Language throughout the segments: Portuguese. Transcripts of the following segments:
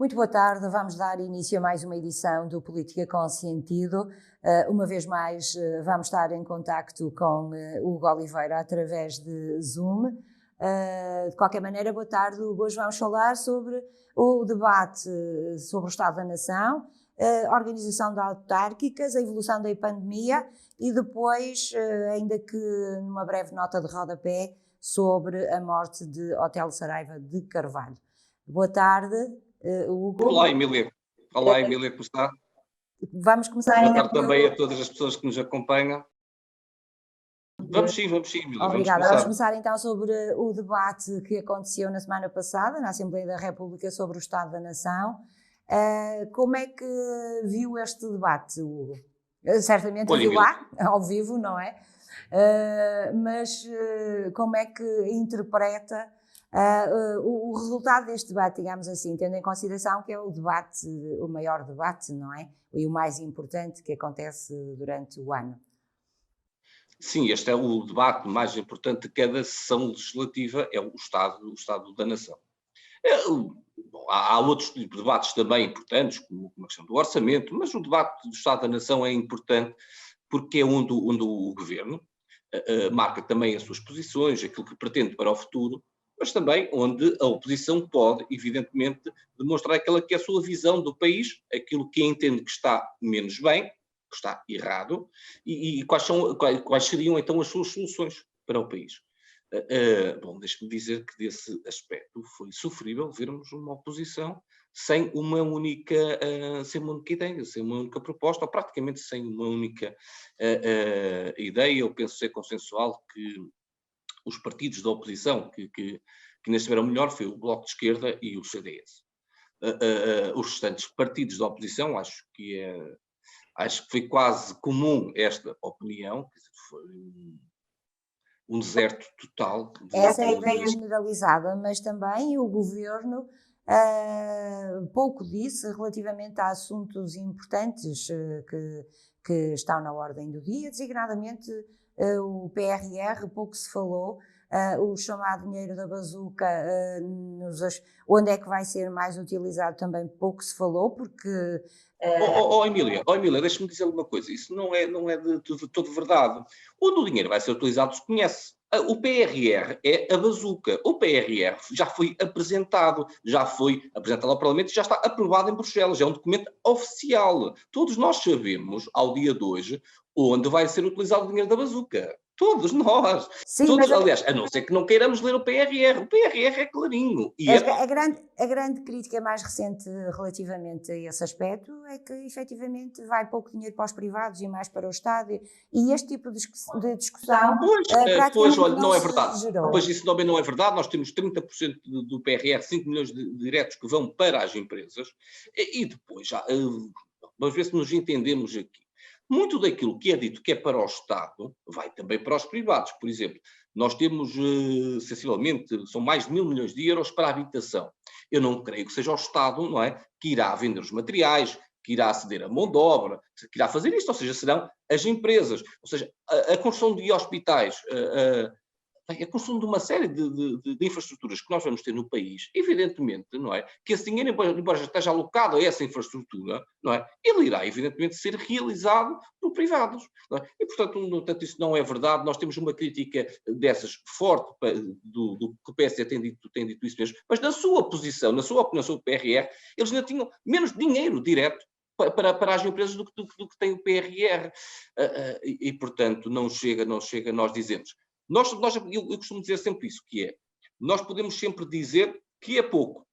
Muito boa tarde, vamos dar início a mais uma edição do Política com Sentido. Uma vez mais vamos estar em contacto com Hugo Oliveira através de Zoom. De qualquer maneira, boa tarde, Hugo. Hoje vamos falar sobre o debate sobre o Estado da Nação, a organização de autárquicas, a evolução da pandemia e depois, ainda que numa breve nota de rodapé, sobre a morte de Otelo Saraiva de Carvalho. Boa tarde, Hugo. Olá, Emília. Olá, Emília, como está? Vamos começar Boa então. tarde também a todas as pessoas que nos acompanham. Vamos sim, Emília. Obrigada. Vamos começar então sobre o debate que aconteceu na semana passada na Assembleia da República sobre o Estado da Nação. Como é que viu este debate, Hugo? Certamente Olha, viu Emília, lá, ao vivo, não é? Mas como é que interpreta o resultado deste debate, digamos assim, tendo em consideração que é o debate, o maior debate, não é? E o mais importante que acontece durante o ano. sim, este é o debate mais importante de cada sessão legislativa, é o Estado da Nação. Bom, há outros debates também importantes, como a questão do orçamento, mas o debate do Estado da Nação é importante porque é onde o Governo marca também as suas posições, aquilo que pretende para o futuro, mas também onde a oposição pode, evidentemente, demonstrar aquela que é a sua visão do país, aquilo que entende que está menos bem, que está errado, e quais seriam então as suas soluções para o país. Bom, deixe-me dizer que desse aspecto foi sofrível vermos uma oposição sem uma única ideia, sem uma única proposta, ou praticamente sem uma única ideia. Eu penso ser consensual que os partidos da oposição que ainda estiveram melhor foi o Bloco de Esquerda e o CDS. Os restantes partidos da oposição, acho que foi quase comum esta opinião, foi um deserto total. Essa é a ideia generalizada, mas também o Governo pouco disse relativamente a assuntos importantes que estão na ordem do dia, designadamente o PRR, pouco se falou, o chamado dinheiro da bazuca, onde é que vai ser mais utilizado também pouco se falou, porque... Emília, deixa-me dizer uma coisa, isso não é de todo verdade. Onde o dinheiro vai ser utilizado se conhece. O PRR é a bazuca. O PRR já foi apresentado ao Parlamento e já está aprovado em Bruxelas. É um documento oficial. Todos nós sabemos, ao dia de hoje, onde vai ser utilizado o dinheiro da bazuca. Todos nós. Sim, todos, aliás, a não ser que não queiramos ler o PRR. O PRR é clarinho. A grande crítica mais recente relativamente a esse aspecto é que, efetivamente, vai pouco dinheiro para os privados e mais para o Estado. E este tipo de discussão praticamente olha, não é verdade. gerou. Pois isso também não é verdade. Nós temos 30% do PRR, 5 milhões de diretos que vão para as empresas. E depois, vamos ver se nos entendemos aqui. Muito daquilo que é dito que é para o Estado vai também para os privados. Por exemplo, nós temos, sensivelmente, são mais de 1.000 milhões de euros para a habitação. Eu não creio que seja o Estado, não é, que irá vender os materiais, que irá ceder a mão de obra, que irá fazer isto, ou seja, serão as empresas. Ou seja, a construção de hospitais, a construção de uma série de infraestruturas que nós vamos ter no país, evidentemente, não é? Que esse dinheiro, embora já esteja alocado a essa infraestrutura, não é? Ele irá, evidentemente, ser realizado por privados. Não é? E, portanto, isso não é verdade. Nós temos uma crítica dessas forte do que o PSD tem dito isso mesmo, mas na sua posição, na sua opinião sobre o PRR, eles ainda tinham menos dinheiro direto para as empresas do que tem o PRR. Portanto, não chega, nós dizemos. Eu costumo dizer sempre isso, que é, nós podemos sempre dizer que é pouco.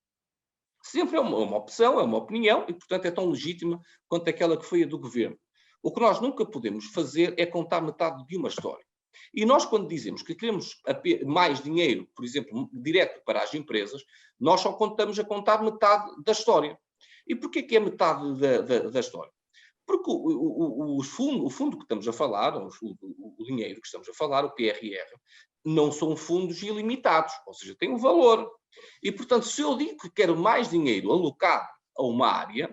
Sempre é uma opção, é uma opinião, e portanto é tão legítima quanto aquela que foi a do Governo. O que nós nunca podemos fazer é contar metade de uma história. E nós, quando dizemos que queremos mais dinheiro, por exemplo, direto para as empresas, nós só estamos a contar metade da história. E porquê que é metade da história? Porque o fundo que estamos a falar, o dinheiro que estamos a falar, o PRR, não são fundos ilimitados, ou seja, tem um valor. E, portanto, se eu digo que quero mais dinheiro alocado a uma área,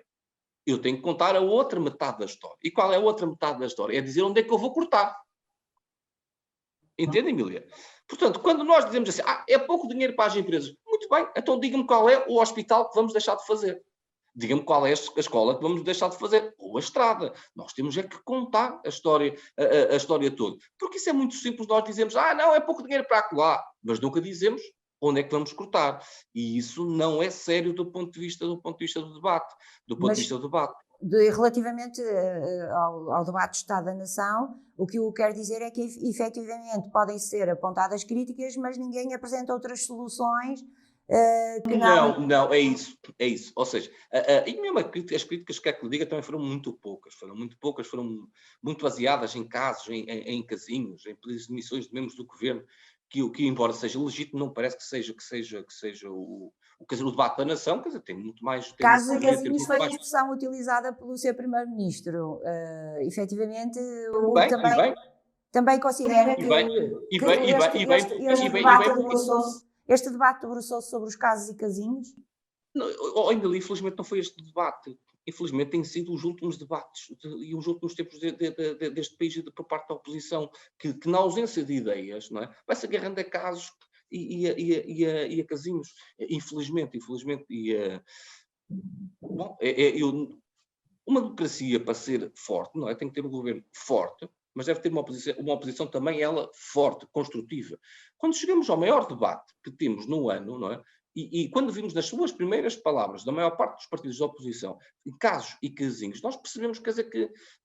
eu tenho que contar a outra metade da história. E qual é a outra metade da história? É dizer onde é que eu vou cortar. Entende, Emília? Portanto, quando nós dizemos assim, é pouco dinheiro para as empresas, muito bem, então diga-me qual é o hospital que vamos deixar de fazer. diga-me qual é a escola que vamos deixar de fazer, ou a estrada. Nós temos é que contar a história toda. Porque isso é muito simples, nós dizemos, não, é pouco dinheiro para acolá, mas nunca dizemos onde é que vamos cortar. E isso não é sério do ponto de vista do debate. Relativamente ao debate do Estado da Nação, o que eu quero dizer é que efetivamente podem ser apontadas críticas, mas ninguém apresenta outras soluções que não... Não, é isso. Ou seja, e mesmo as críticas, quer que lhe diga, também foram muito poucas, foram muito baseadas em casos, em casinhos, em pedidos de demissões de membros do governo, que embora seja legítimo, não parece que seja o debate da nação, quer dizer, tem muito mais... Casos e casinhos foi a expressão utilizada pelo seu primeiro-ministro. Efetivamente, também considera que este debate debruçou-se sobre os casos e casinhos? Ainda infelizmente não foi este debate. Infelizmente têm sido os últimos debates e os últimos tempos deste país e por parte da oposição, que na ausência de ideias, não é, vai-se agarrando a casos e a casinhos. Infelizmente. Uma democracia, para ser forte, não é, tem que ter um governo forte, mas deve ter uma oposição também, ela, forte, construtiva. Quando chegamos ao maior debate que temos no ano, não é, e quando vimos nas suas primeiras palavras da maior parte dos partidos da oposição, casos e casinhos, nós percebemos, quer dizer,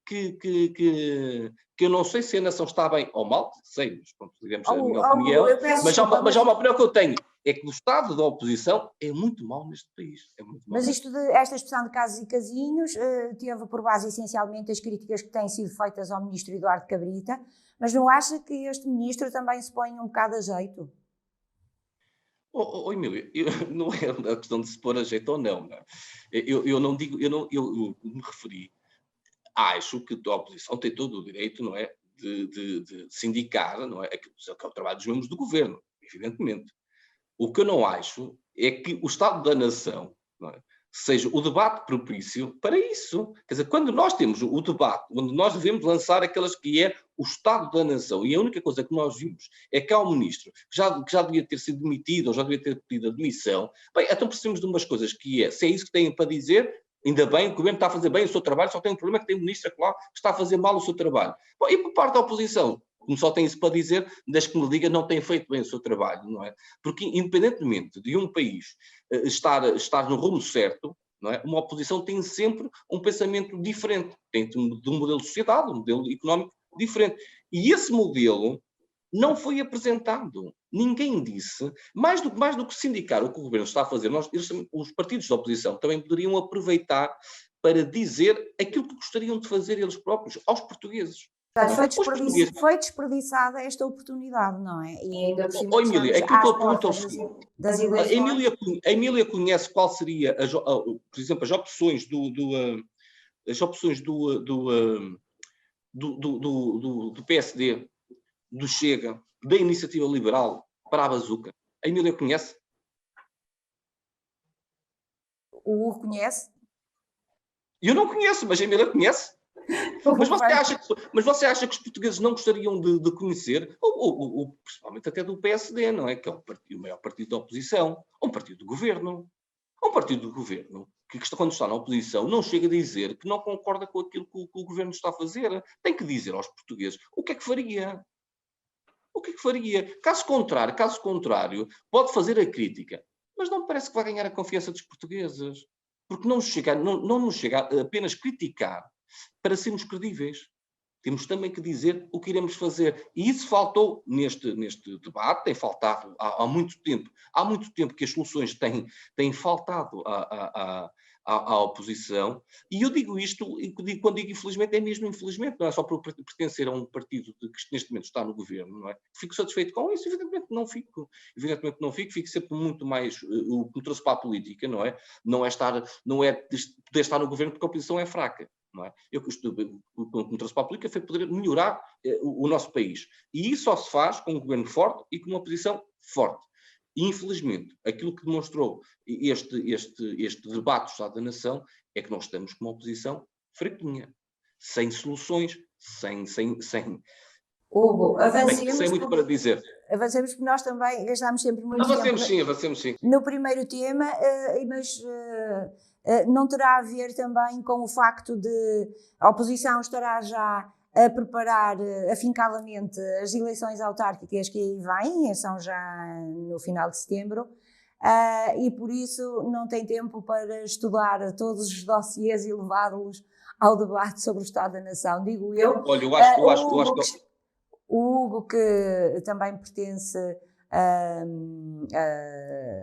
que eu não sei se a nação está bem ou mal, sei, mas pronto, digamos a minha opinião, mas há uma opinião que eu tenho, é que o estado da oposição é muito mau neste país. Mas esta expressão de casos e casinhos teve por base essencialmente as críticas que têm sido feitas ao ministro Eduardo Cabrita, mas não acha que este ministro também se põe um bocado a jeito? Emília, não é uma questão de se pôr a jeito ou não. Eu não digo, eu me referi, acho que a oposição tem todo o direito, não é, de sindicar, não é, que é o trabalho dos membros do governo, evidentemente. O que eu não acho é que o Estado da Nação, não é, seja o debate propício para isso. Quer dizer, quando nós temos o debate, onde nós devemos lançar aquelas que é o Estado da Nação, e a única coisa que nós vimos é que há um ministro que já devia ter sido demitido, ou já devia ter pedido a demissão, bem, então precisamos de umas coisas que é, se é isso que têm para dizer, ainda bem, o governo está a fazer bem o seu trabalho, só tem um problema que tem um ministro que está a fazer mal o seu trabalho. Bom, e por parte da oposição, como só tem isso para dizer, desde que me diga, não tem feito bem o seu trabalho, não é? Porque, independentemente de um país estar no rumo certo, não é? Uma oposição tem sempre um pensamento diferente, tem de um modelo de sociedade, um modelo económico diferente. E esse modelo não foi apresentado. Ninguém disse, mais do que sindicar o que o governo está a fazer, os partidos da oposição também poderiam aproveitar para dizer aquilo que gostariam de fazer eles próprios, aos portugueses. Foi desperdiçada esta oportunidade, não é? E ainda por cima, Emília, aquilo que eu pergunto é o seguinte: a Emília conhece qual seria, por exemplo, as opções do PSD, do Chega, da Iniciativa Liberal para a bazuca? A Emília conhece? O Hugo conhece? Eu não conheço, mas a Emília conhece. Mas você acha que os portugueses não gostariam de conhecer, ou principalmente até do PSD, não é? Que é o maior partido da oposição, ou um partido do governo. Um partido do governo que quando está na oposição não chega a dizer que não concorda com aquilo que o governo está a fazer. Tem que dizer aos portugueses o que é que faria. O que é que faria? Caso contrário, pode fazer a crítica, mas não me parece que vai ganhar a confiança dos portugueses. Porque não nos chega a apenas criticar para sermos credíveis. Temos também que dizer o que iremos fazer. E isso faltou neste debate, tem faltado há muito tempo. Há muito tempo que as soluções têm faltado à oposição. E eu digo isto, e quando digo infelizmente, é mesmo infelizmente, não é só por pertencer a um partido que neste momento está no governo, não é? Fico satisfeito com isso? Evidentemente não fico. Fico sempre muito mais o que me trouxe para a política, não é? Não é poder estar no governo porque a oposição é fraca. Não é? O que me trouxe para a política foi poder melhorar o nosso país. E isso só se faz com um governo forte e com uma oposição forte. E, infelizmente, aquilo que demonstrou este debate do Estado da Nação é que nós estamos com uma oposição fraquinha, sem soluções, sem Hugo, avancemos. Sem muito para dizer. Avancemos porque nós também gastámos sempre muito tempo. Avancemos sim. No primeiro tema, mas não terá a ver também com o facto de a oposição estará já a preparar afincadamente as eleições autárquicas que aí vêm, são já no final de setembro, e por isso não tem tempo para estudar todos os dossiês e levá-los ao debate sobre o Estado da Nação, digo eu. Olha, eu acho que... O Hugo, que também pertence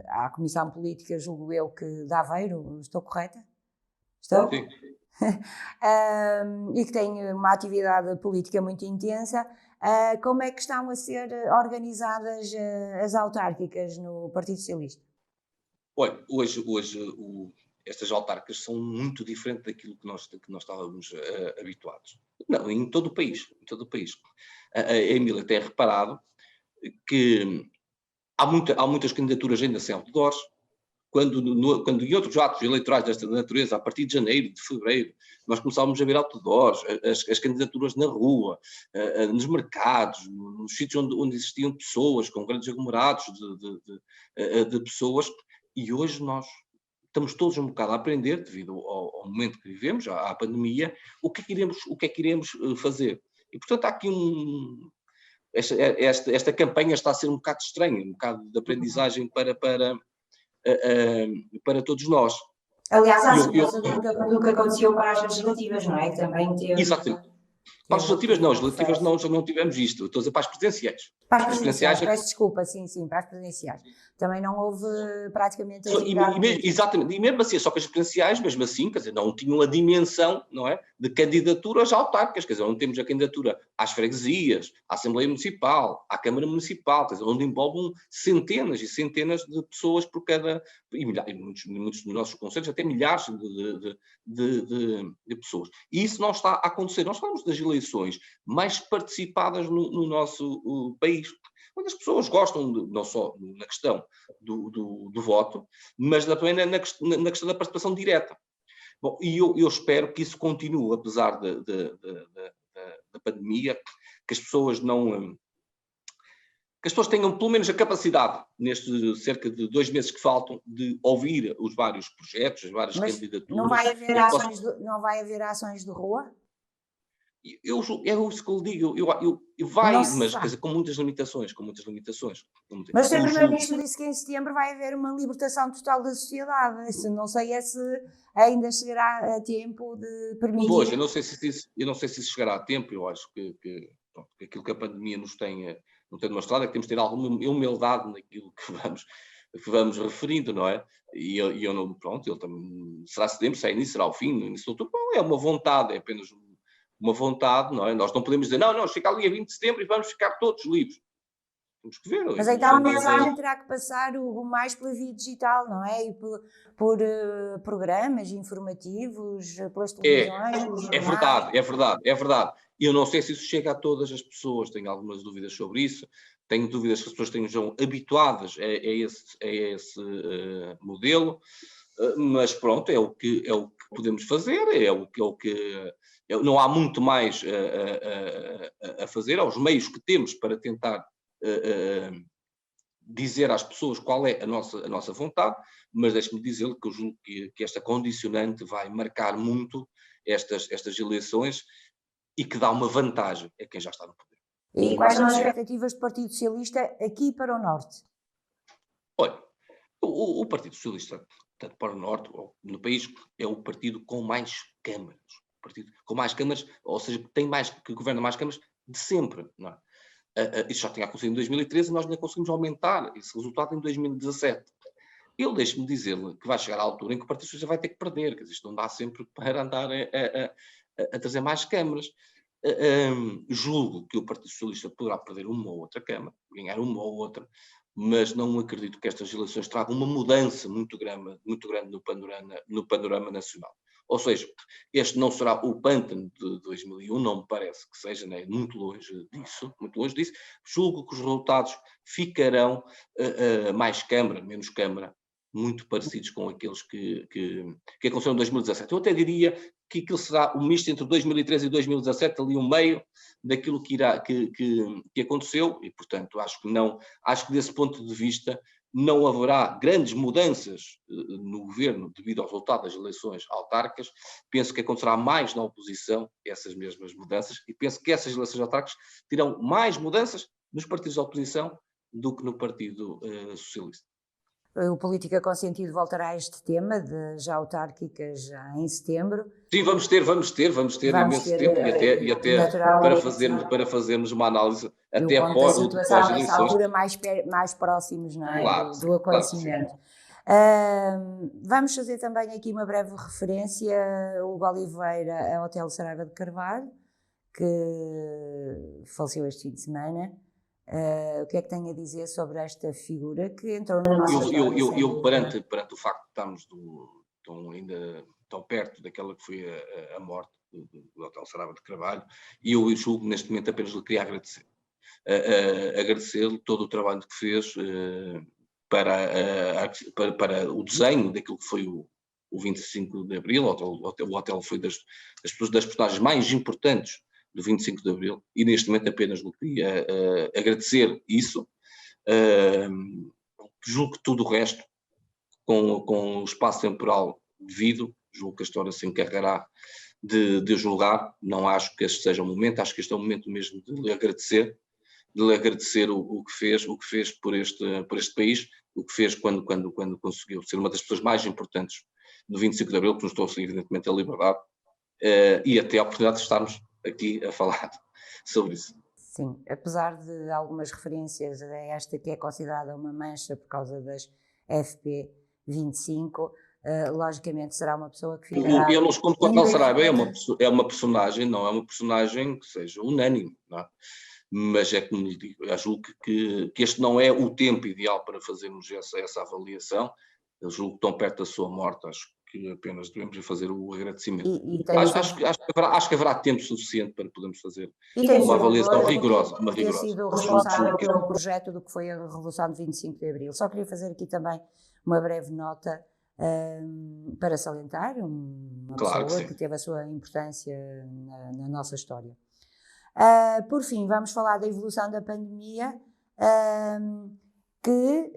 à Comissão Política, julgo eu, que de Aveiro, estou correta? Estou? Sim. E que tem uma atividade política muito intensa. Como é que estão a ser organizadas as autárquicas no Partido Socialista? Olha, hoje estas autárquicas são muito diferentes daquilo que nós estávamos habituados. Não, em todo o país. Em todo o país. A Emília tem reparado que há muitas candidaturas ainda sem outdoors, quando em outros atos eleitorais desta natureza, a partir de janeiro, de fevereiro, nós começávamos a ver outdoors, as candidaturas na rua, nos mercados, nos sítios onde existiam pessoas, com grandes aglomerados de pessoas, e hoje nós estamos todos um bocado a aprender, devido ao momento que vivemos, à pandemia, o que é que iremos fazer. E, portanto, há aqui esta campanha está a ser um bocado estranha, um bocado de aprendizagem para todos nós. Aliás, há semelhança do que aconteceu para as legislativas, não é? Que também teve... Exatamente. Para as legislativas não, já não tivemos isto. Estou a dizer para as presidenciais. Para as presidenciais, peço desculpa, sim, para as presidenciais. Também não houve praticamente... Exatamente, e mesmo assim, só que as presidenciais, mesmo assim, quer dizer, não tinham a dimensão, não é, de candidaturas autárquicas, quer dizer, não temos a candidatura às freguesias, à Assembleia Municipal, à Câmara Municipal, quer dizer, onde envolvem centenas e centenas de pessoas por cada... E muitos dos nossos conselhos, até milhares de pessoas. E isso não está a acontecer. Nós falamos das eleições mais participadas no nosso país, onde as pessoas gostam, não só na questão do voto, mas também na questão da participação direta. Bom, e eu espero que isso continue, apesar da pandemia, que as pessoas não... que as pessoas tenham pelo menos a capacidade, nestes cerca de 2 meses que faltam, de ouvir os vários projetos, as várias candidaturas. Não vai haver ações de rua? É isso que eu digo, mas quer dizer, com muitas limitações. Mas o Sr. Primeiro-Ministro disse que em setembro vai haver uma libertação total da sociedade. Não sei se ainda chegará a tempo de permitir... Pois, eu não sei se isso chegará a tempo. Eu acho que aquilo que a pandemia nos tem demonstrado é que temos de ter alguma humildade naquilo que vamos referindo, não é? E eu não, pronto, ele também será setembro, se é início, será o fim, no início de outubro, não é uma vontade, é apenas uma vontade, não é? Nós não podemos dizer, não, chega ali a 20 de setembro e vamos ficar todos livres. Temos que ver. Mas então a mensagem terá que passar mais pela via digital, não é? E por programas informativos, pelas televisões. É verdade. Eu não sei se isso chega a todas as pessoas, tenho algumas dúvidas sobre isso, tenho dúvidas que as pessoas estejam habituadas a esse modelo, mas pronto, é o que podemos fazer, não há muito mais a fazer, aos meios que temos para tentar dizer às pessoas qual é a nossa vontade, mas deixe-me dizer que eu julgo que esta condicionante vai marcar muito estas eleições e que dá uma vantagem a quem já está no poder. E quais são as expectativas do Partido Socialista aqui para o Norte? Olha, o Partido Socialista, tanto para o Norte, ou no país, é o partido com mais câmaras. Ou seja, que governa mais câmaras de sempre, não é? Isso já tinha acontecido em 2013 e nós ainda conseguimos aumentar esse resultado em 2017. Deixe-me dizer-lhe que vai chegar à altura em que o Partido Socialista vai ter que perder, quer dizer, isto não dá sempre para andar a trazer mais câmaras. Julgo que o Partido Socialista poderá perder uma ou outra câmara, ganhar uma ou outra, mas não acredito que estas eleições tragam uma mudança muito grande no panorama nacional. Ou seja, este não será o pântano de 2001, não me parece que seja, né? Muito longe disso. Julgo que os resultados ficarão mais Câmara, menos Câmara, muito parecidos com aqueles que aconteceram em 2017. Eu até diria que aquilo será um misto entre 2013 e 2017, ali um meio daquilo que aconteceu, e portanto acho que desse ponto de vista não haverá grandes mudanças no governo devido ao resultado das eleições autárquicas. Penso que acontecerá mais na oposição essas mesmas mudanças e penso que essas eleições autárquicas terão mais mudanças nos partidos da oposição do que no Partido Socialista. O Política com Sentido voltará a este tema das autárquicas já em setembro. Sim, vamos ter imenso tempo e até para fazermos uma análise até após as eleições. Nessa altura mais próximos, não é? Claro, do acontecimento. Claro, vamos fazer também aqui uma breve referência a Hugo Oliveira, ao Hotel Saraiva de Carvalho, que faleceu este fim de semana. O que é que tem a dizer sobre esta figura que entrou na nossa história? Eu perante o facto de estarmos ainda tão perto daquela que foi a morte do Hotel Saraiva de Carvalho, e eu julgo neste momento apenas lhe queria agradecer. Agradecer-lhe todo o trabalho que fez para o desenho daquilo que foi o 25 de Abril. O hotel foi das personagens mais importantes do 25 de Abril, e neste momento apenas lhe queria agradecer isso. Julgo que tudo o resto, com o espaço temporal devido, julgo que a história se encarregará de julgar. Não acho que este seja o momento, acho que este é o momento mesmo de lhe agradecer o que fez por este país, o que fez quando conseguiu ser uma das pessoas mais importantes do 25 de Abril, que nos trouxe evidentemente a liberdade, e até a oportunidade de estarmos aqui a falar sobre isso. Sim, apesar de algumas referências a esta que é considerada uma mancha por causa das FP25, logicamente será uma pessoa que ficará... Eu não escondo que o Hotel Saraiva é uma personagem, não é uma personagem que seja unânime, não é? Mas é como lhe digo, eu julgo que este não é o tempo ideal para fazermos essa avaliação. Eu julgo que tão perto da sua morte, acho que apenas devemos fazer o agradecimento. Acho que haverá tempo suficiente para podermos fazer uma avaliação rigorosa. Ter sido responsável pelo projeto do que foi a Revolução de 25 de Abril. Só queria fazer aqui também uma breve nota para salientar uma pessoa que teve a sua importância na nossa história. Por fim, vamos falar da evolução da pandemia, que,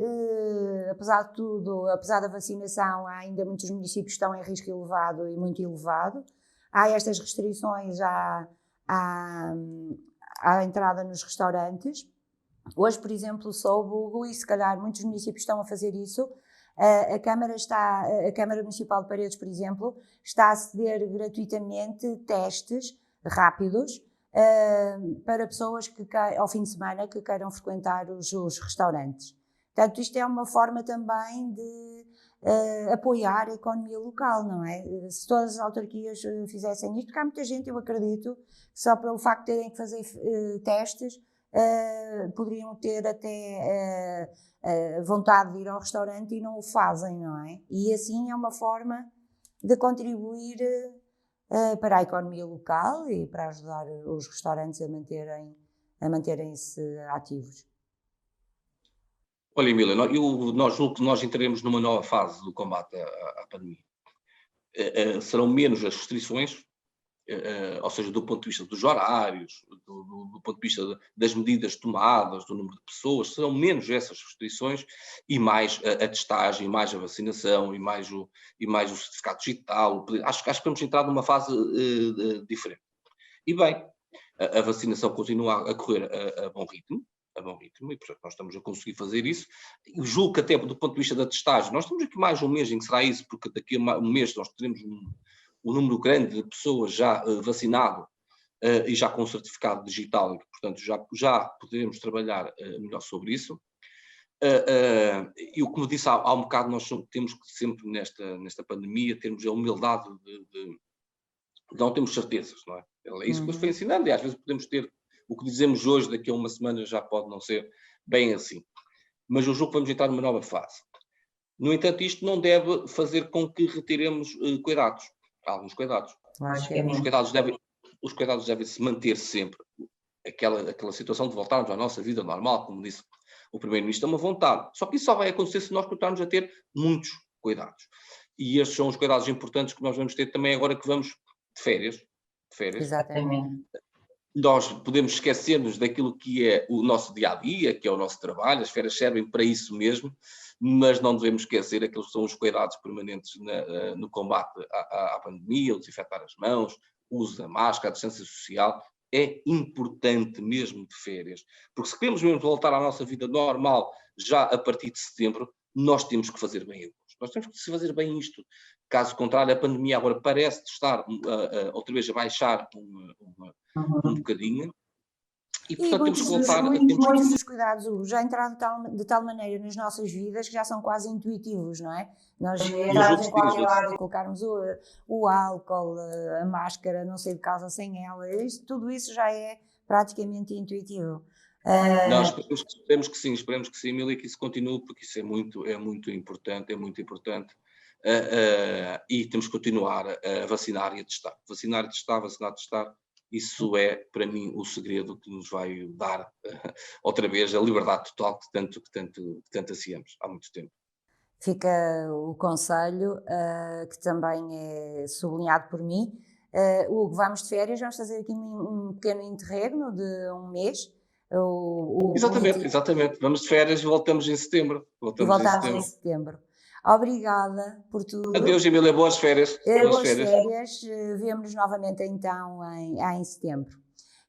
apesar de tudo, apesar da vacinação, há ainda muitos municípios que estão em risco elevado e muito elevado. Há estas restrições à entrada nos restaurantes. Hoje, por exemplo, soube, Hugo, e se calhar muitos municípios estão a fazer isso. A Câmara Municipal de Paredes, por exemplo, está a ceder gratuitamente testes rápidos para pessoas que ao fim de semana que queiram frequentar os restaurantes. Portanto, isto é uma forma também de apoiar a economia local, não é? Se todas as autarquias fizessem isto, porque há muita gente, eu acredito, que só pelo facto de terem que fazer testes, poderiam ter até vontade de ir ao restaurante e não o fazem, não é? E assim é uma forma de contribuir para a economia local e para ajudar os restaurantes a manterem-se ativos. Olha, Emília, nós julgo que nós entraremos numa nova fase do combate à pandemia. Serão menos as restrições, ou seja, do ponto de vista dos horários, do ponto de vista das medidas tomadas, do número de pessoas, serão menos essas restrições e mais a testagem, e mais a vacinação, e mais o certificado digital. Acho que vamos entrar numa fase diferente. E bem, a vacinação continua a correr a bom ritmo, e portanto nós estamos a conseguir fazer isso. Eu julgo que até do ponto de vista da testagem, nós temos aqui mais um mês em que será isso, porque daqui a um mês nós teremos um número grande de pessoas já vacinado e já com certificado digital, e que, portanto, já poderemos trabalhar melhor sobre isso. E o que me disse há um bocado, nós temos que sempre nesta pandemia termos a humildade de não temos certezas, não é? É isso que nos foi ensinando, e às vezes podemos ter o que dizemos hoje, daqui a uma semana já pode não ser bem assim. Mas eu julgo que vamos entrar numa nova fase. No entanto, isto não deve fazer com que retiremos cuidados. Há alguns cuidados. Os cuidados devem se manter sempre. Aquela situação de voltarmos à nossa vida normal, como disse o Primeiro-Ministro, é uma vontade. Só que isso só vai acontecer se nós continuarmos a ter muitos cuidados. E estes são os cuidados importantes que nós vamos ter também agora que vamos de férias. Exatamente. nós podemos esquecer-nos daquilo que é o nosso dia-a-dia, que é o nosso trabalho, as férias servem para isso mesmo, mas não devemos esquecer aqueles que são os cuidados permanentes no combate à pandemia, o desinfetar as mãos, o uso da máscara, a distância social. É importante mesmo de férias, porque se queremos mesmo voltar à nossa vida normal já a partir de setembro, nós temos que fazer bem nós temos que fazer bem isto. Caso contrário, a pandemia agora parece estar outra vez a baixar um bocadinho. E, portanto, temos que voltar... Muitos dos cuidados já entraram de tal maneira nas nossas vidas que já são quase intuitivos, não é? Nós entrarmos em qualquer lado e colocarmos o álcool, a máscara, não sei de casa sem ela, tudo isso já é praticamente intuitivo. Nós esperemos que sim, Emília, que isso continue, porque isso é muito importante, e temos que continuar a vacinar e a testar. Vacinar e testar, isso é, para mim, o segredo que nos vai dar, outra vez, a liberdade total que tanto ansiamos há muito tempo. Fica o conselho, que também é sublinhado por mim. Hugo, vamos de férias, vamos fazer aqui um pequeno interregno de um mês. Exatamente. Vamos de férias e voltamos em setembro. Voltamos em setembro. Obrigada por tudo. Adeus, Emília, boas férias. Boas férias. Vemo-nos novamente então em setembro.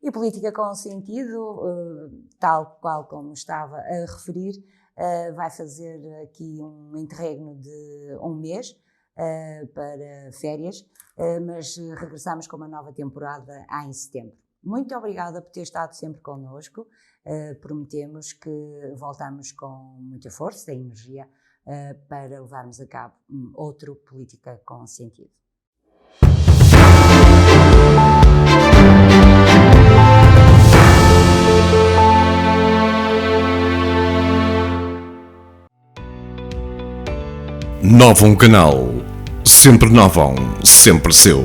E política com sentido, tal qual como estava a referir, vai fazer aqui um interregno de um mês para férias, mas regressamos com uma nova temporada em setembro. Muito obrigada por ter estado sempre connosco. Prometemos que voltamos com muita força e energia para levarmos a cabo outro Política com Sentido. Novum Canal. Sempre Novum, sempre seu.